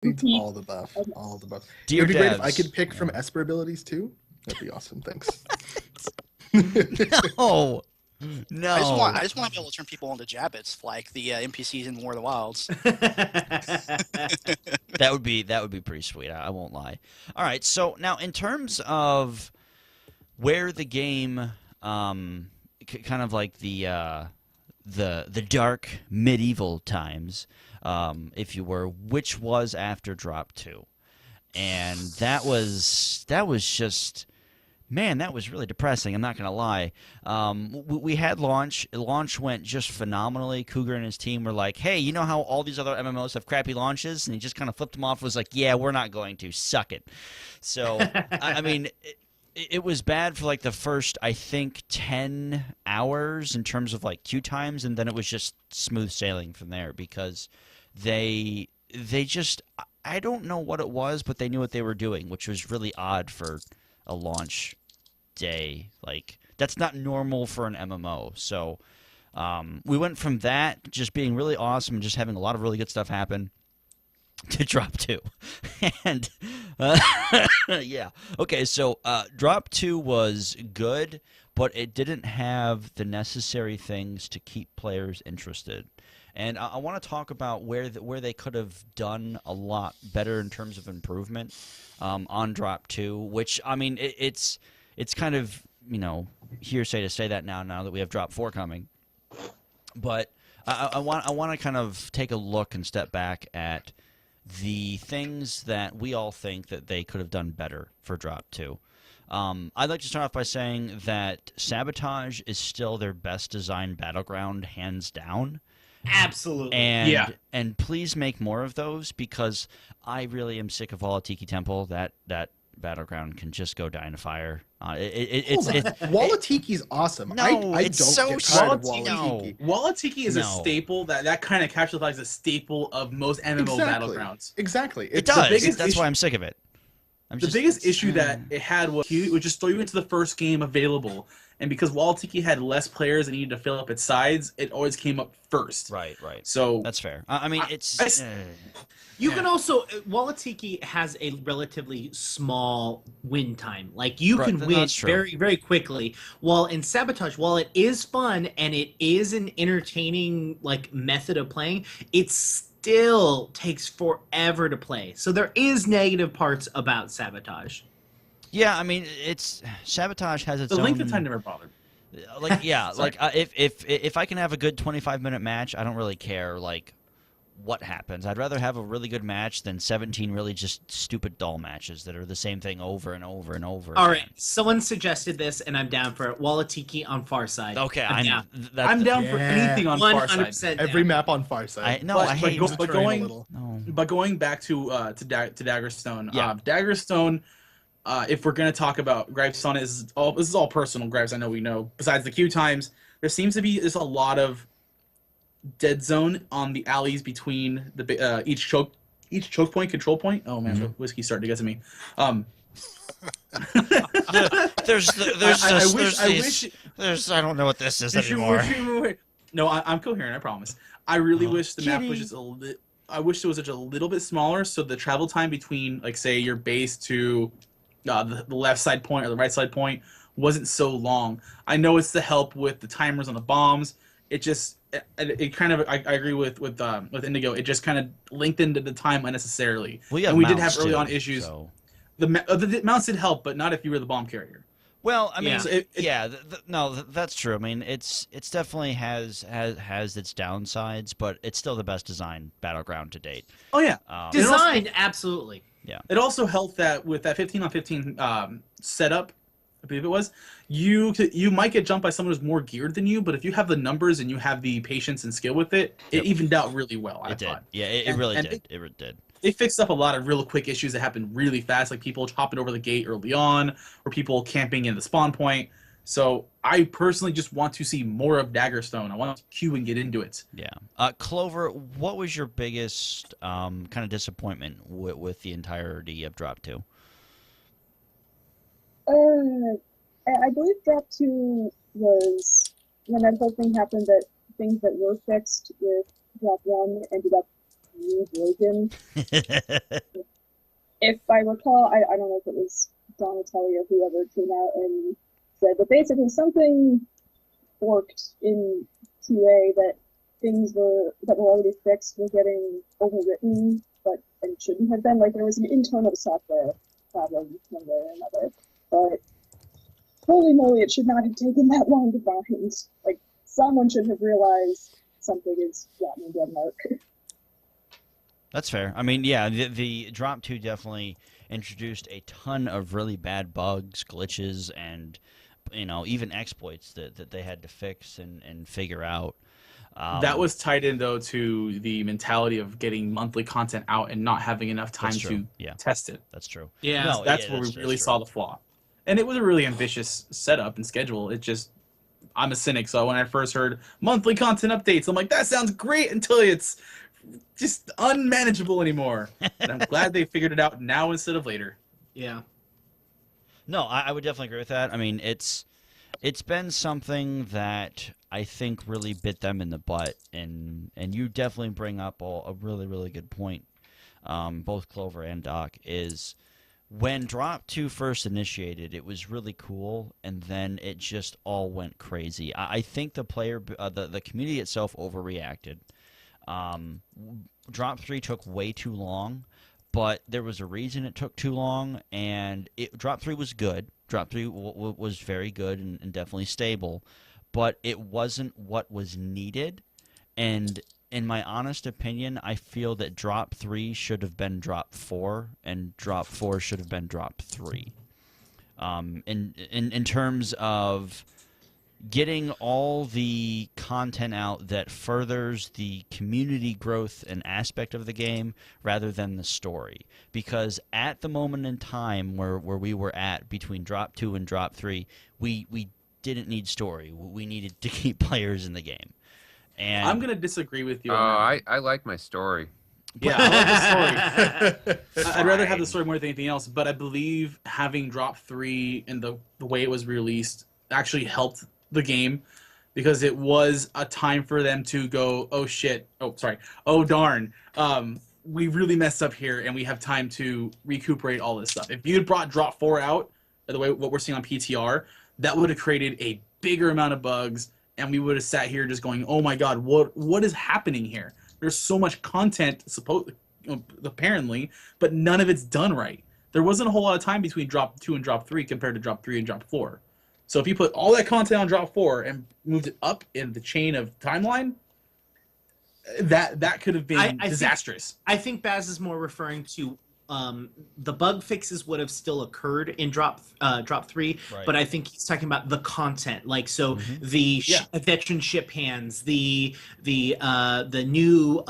All the buff. All the buff. Dear It'd be great if I devs. could pick from Esper abilities too. That'd be awesome. Thanks. No. No. I just want to be able to turn people into Jabbits like the NPCs in War of the Wilds. That would be pretty sweet. I won't lie. All right. So now, in terms of where the game, kind of like the dark medieval times, if you were, which was after Drop 2, and that was just. Man, that was really depressing. I'm not going to lie. We had launch. Launch went just phenomenally. Cougar and his team were like, hey, you know how all these other MMOs have crappy launches? And he just kind of flipped them off, was like, yeah, we're not going to. Suck it. So, I mean, it was bad for like the first, I think, 10 hours in terms of like queue times. And then it was just smooth sailing from there because they just, I don't know what it was, but they knew what they were doing, which was really odd for a launch day. Like, that's not normal for an MMO. So we went from that just being really awesome and just having a lot of really good stuff happen to Drop 2. And yeah. Okay, so Drop 2 was good, but it didn't have the necessary things to keep players interested. And I want to talk about where they could have done a lot better in terms of improvement on Drop 2, which, I mean, it's kind of, you know, hearsay to say that now that we have Drop 4 coming. But I want to kind of take a look and step back at the things that we all think that they could have done better for Drop 2. I'd like to start off by saying that Sabotage is still their best designed battleground, hands down. Absolutely. And please make more of those, because I really am sick of Walatiki Temple. That battleground can just go die in a fire. Walatiki's awesome. No, I it's don't so get tired of salty. Walatiki. Walatiki is a staple that kind of captures like a staple of most MMO battlegrounds. Exactly. It does. That's why I'm sick of it. The biggest issue that it had was it would just throw you into the first game available. And because Walatiki had less players and needed to fill up its sides, it always came up first. Right. So that's fair. I mean, You can also Walatiki has a relatively small win time. Like you can win very, very quickly. While in Sabotage, while it is fun and it is an entertaining like method of playing, it still takes forever to play. So there is negative parts about Sabotage. Yeah, I mean, Sabotage has its own... The length of time never bothered. Like, yeah, like if I can have a good 25-minute match, I don't really care like what happens. I'd rather have a really good match than 17 really just stupid dull matches that are the same thing over and over and over. All right, someone suggested this, and I'm down for it. Walatiki on Farside. Okay, I'm down for anything on Farside. Every map on Farside. But going back to Daggerstone. Yeah. Daggerstone. If we're gonna talk about gripes on it, this is all personal gripes. I know we know. Besides the queue times, there seems to be a lot of dead zone on the alleys between the each choke point, control point. Oh man, whiskey's starting to get to me. I don't know what this is anymore. No, I'm coherent. I promise. I really wish the map was just a little. I wish it was just a little bit smaller, so the travel time between, like, say, your base to the left side point or the right side point wasn't so long. I know it's to help with the timers on the bombs. It kind of, I agree with Indigo. It just kind of lengthened the time unnecessarily. Well, yeah, and we did have early on issues. So. The mounts did help, but not if you were the bomb carrier. Well, I mean, no, that's true. I mean, it's definitely has its downsides, but it's still the best designed battleground to date. Oh yeah, designed absolutely. Yeah. It also helped that with that 15-on-15 setup, I believe it was, you might get jumped by someone who's more geared than you, but if you have the numbers and you have the patience and skill with it, it evened out really well. I thought. Yeah, it really did. It did. They fixed up a lot of real quick issues that happened really fast, like people hopping over the gate early on, or people camping in the spawn point. So I personally just want to see more of Daggerstone. I want to queue and get into it. Yeah. Clover, what was your biggest kind of disappointment with the entirety of Drop 2? I believe Drop 2 was when that whole thing happened, that things that were fixed with Drop 1 ended up really broken. If I recall, I don't know if it was Donatelli or whoever came out and said that basically something worked in QA that things that were already fixed were getting overwritten, but and shouldn't have been. Like there was an internal software problem one way or another. But holy moly, it should not have taken that long to find. Like someone should have realized something is rotten in Denmark. That's fair. I mean, yeah, the Drop 2 definitely introduced a ton of really bad bugs, glitches, and even exploits that they had to fix and figure out. That was tied in though to the mentality of getting monthly content out and not having enough time to test it. That's true. Yeah, no, that's where we really saw the flaw. And it was a really ambitious setup and schedule. It just, I'm a cynic, so when I first heard monthly content updates, I'm like, that sounds great until it's just unmanageable anymore. And I'm glad they figured it out now instead of later. Yeah. No, I would definitely agree with that. I mean, it's been something that I think really bit them in the butt, and you definitely bring up a really, really good point, both Clover and Doc, is when Drop 2 first initiated, it was really cool, and then it just all went crazy. I think the community itself overreacted. Drop 3 took way too long, but there was a reason it took too long, and Drop 3 was good. Drop 3 was very good and definitely stable, but it wasn't what was needed, and in my honest opinion, I feel that Drop 3 should have been Drop 4, and Drop 4 should have been Drop 3. In terms of getting all the content out that furthers the community growth and aspect of the game rather than the story. Because at the moment in time where we were at between Drop 2 and Drop 3, we didn't need story. We needed to keep players in the game. And I'm going to disagree with you. I like my story. Yeah, I like the story. I'd rather have the story more than anything else, but I believe having Drop 3 and the way it was released actually helped the game, because it was a time for them to go, oh shit, oh darn, we really messed up here, and we have time to recuperate all this stuff. If you had brought Drop 4 out, the way what we're seeing on PTR, that would have created a bigger amount of bugs, and we would have sat here just going, oh my god, what is happening here? There's so much content, apparently, but none of it's done right. There wasn't a whole lot of time between Drop 2 and Drop 3 compared to Drop 3 and Drop 4. So if you put all that content on Drop 4 and moved it up in the chain of timeline, that could have been disastrous. I think Baz is more referring to the bug fixes would have still occurred in Drop 3, right. But I think he's talking about the content, like the veteran ship hands, the new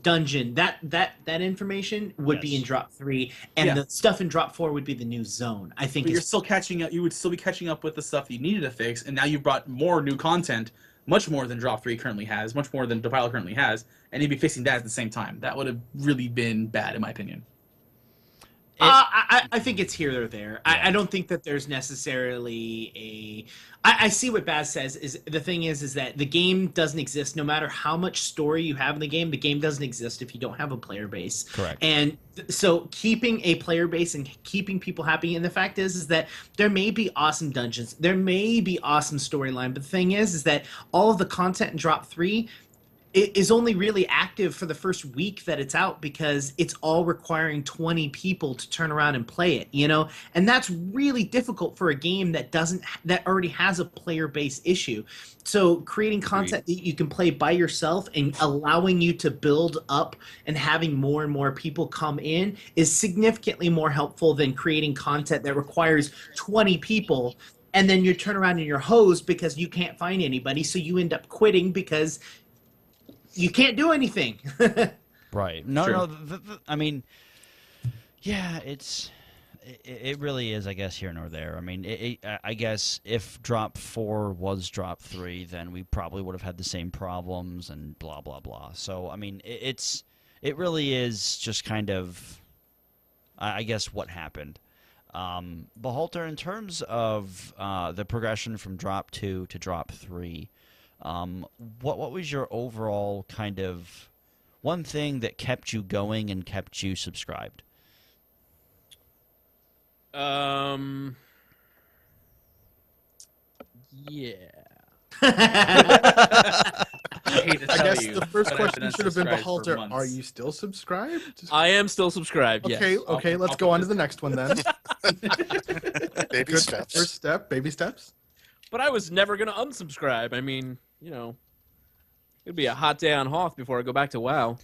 dungeon, that information would be in Drop 3, and the stuff in Drop 4 would be the new zone. I think you're still catching up. You would still be catching up with the stuff you needed to fix, and now you've brought more new content, much more than Drop 3 currently has, much more than Defile currently has, and you'd be fixing that at the same time. That would have really been bad, in my opinion. I think it's here or there. I don't think that there's necessarily a... I see what Baz says. The thing is that the game doesn't exist. No matter how much story you have in the game doesn't exist if you don't have a player base. Correct. And so keeping a player base and keeping people happy, and the fact is that there may be awesome dungeons, there may be awesome storyline, but the thing is that all of the content in Drop 3... it is only really active for the first week that it's out, because it's all requiring 20 people to turn around and play it, and that's really difficult for a game that already has a player base issue. So creating content that you can play by yourself and allowing you to build up and having more and more people come in is significantly more helpful than creating content that requires 20 people, and then you turn around and you're hosed because you can't find anybody, so you end up quitting because you can't do anything. Right. No. I mean, yeah, it really is, I guess, here nor there. I mean, I guess if Drop 4 was Drop 3, then we probably would have had the same problems and blah, blah, blah. So, I mean, it really is just kind of, I guess, what happened. Beholter, in terms of the progression from Drop 2 to Drop 3, what was your overall kind of one thing that kept you going and kept you subscribed. Yeah. I guess the first question should have been, Behalter, are you still subscribed? I am still subscribed, Okay, yes. okay, let's go on to the next one then. Baby Good steps. First step, baby steps. But I was never going to unsubscribe. I mean, you know, it'd be a hot day on Hoth before I go back to WoW.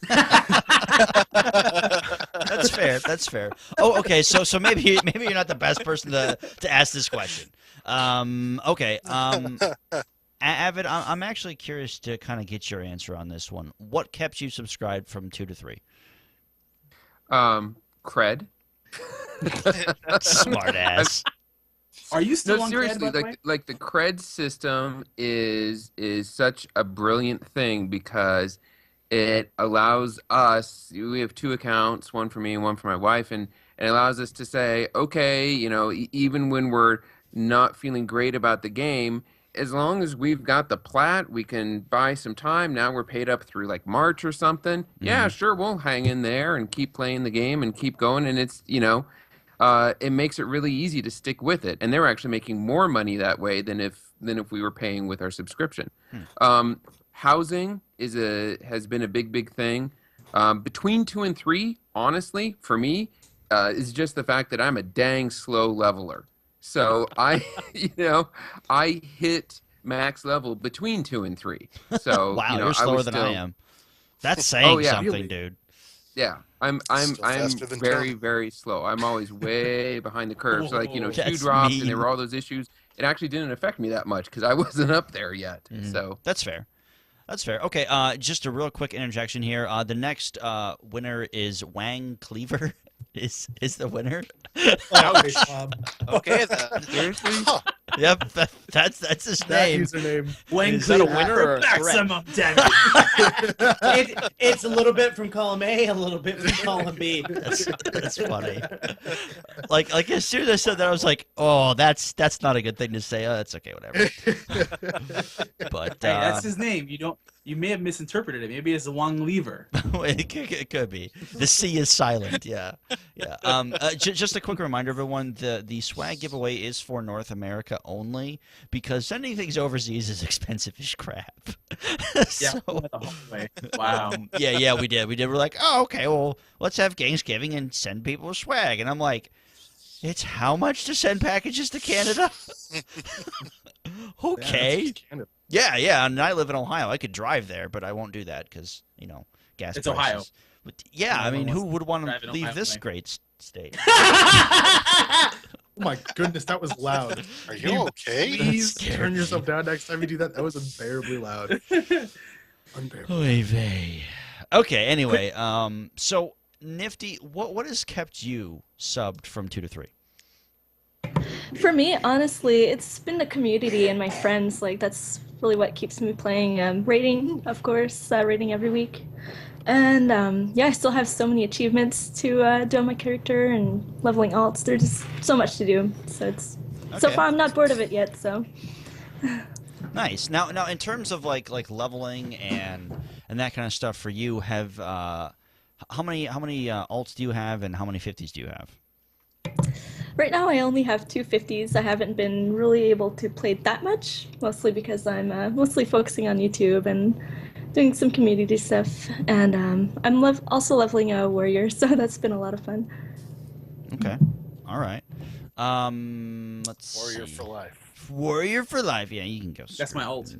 That's fair. That's fair. Oh, okay. So maybe you're not the best person to ask this question. Okay. Avid, I'm actually curious to kind of get your answer on this one. What kept you subscribed from 2 to 3? Cred. Smart ass. Are you still on seriously, Cred, by the way? like the Cred system is such a brilliant thing because it allows us, we have 2 accounts, one for me and one for my wife, and it allows us to say, okay, you know, even when we're not feeling great about the game, as long as we've got the plat, we can buy some time. Now we're paid up through like March or something. Yeah, sure, we'll hang in there and keep playing the game and keep going. And it's, you know, it makes it really easy to stick with it. And they're actually making more money that way than if we were paying with our subscription. Housing has been a big thing. Between 2 and 3, honestly, for me, is just the fact that I'm a dang slow leveler. So I hit max level between 2 and 3. So wow, you know, you're slower than I am. That's saying something, really. dude. Yeah, I'm very slow. I'm always way behind the curve. So like, you know, 2 drops and there were all those issues. It actually didn't affect me that much because I wasn't up there yet. So that's fair. That's fair. Okay, just a real quick interjection here. The next winner is Wang Cleaver. Is the winner? Okay, then. seriously, Yep, that's his That name. username. Wang Is that a Cleaver winner or a threat? maximum damage. It's a little bit from column A, a little bit from column B. That's funny. Like as soon as I said that, I was like, oh, that's not a good thing to say. Oh, that's okay, whatever. But Hey, that's his name. You may have misinterpreted it. Maybe it's the Wang Lever. it could be. The C is silent. Yeah. Just a quick reminder, everyone: the swag giveaway is for North America only because sending things overseas is expensive as crap. So, The whole way. Wow. yeah, we did. We're like, oh, okay, well, let's have Thanksgiving and send people swag, and I'm like, it's how much to send packages to Canada? Okay. Yeah, and I live in Ohio. I could drive there, but I won't do that because, you know, gas It's prices. Ohio. But, yeah, I mean, who would want drive to in leave Ohio this way. great state? Oh my goodness, that was loud. Are you okay? Please scared turn me. yourself down next time you do that. That was unbearably loud. Unbearable. Oy vey. Okay, anyway, so, Nifty, what has kept you subbed from 2 to 3? For me, honestly, it's been the community and my friends. Like, that's really what keeps me playing. Rating, of course, rating every week. And I still have so many achievements to do on my character and leveling alts. There's just so much to do. So so far I'm not bored of it yet. So Nice. Now, in terms of like leveling and that kind of stuff for you, have how many alts do you have and how many 50s do you have? right now I only have 2 50s. I haven't been really able to play that much, mostly because I'm mostly focusing on YouTube and doing some community stuff. And I'm also leveling a warrior, so that's been a lot of fun. Okay. All right. Let's Warrior see. for life. Warrior for life. Yeah, you can go. That's my ult.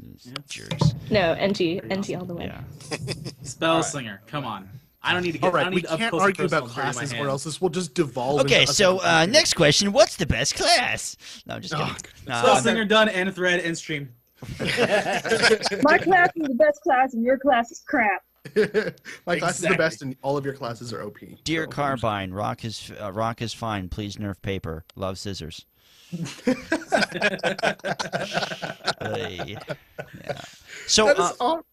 Jerks. No, NG all the way. Yeah. Spell Slinger. Come on. I don't need to get. All right, I don't we need up can't close and argue about personal dirty my classes, or hands. else this will just devolve. Okay, into us so arguing. next question: what's the best class? No, I'm just kidding. Spell Slinger done. End thread. End stream. My class is the best class, and your class is crap. My class is the best, and all of your classes are OP. Dear So- Carbine, rock is fine. Please nerf paper. Love scissors. Hey. Yeah. So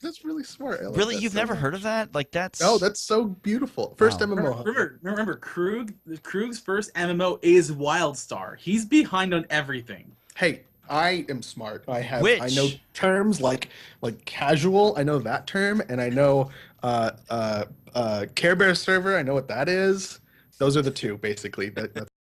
that's really smart. I like really, that you've so never much. heard of that? Like that's Oh, that's so beautiful. First Wow. MMO. Remember, Krug's first MMO is Wildstar. He's behind on everything. Hey, I am smart. I know Which? terms like casual. I know that term, and I know Care Bear server. I know what that is. Those are the two basically.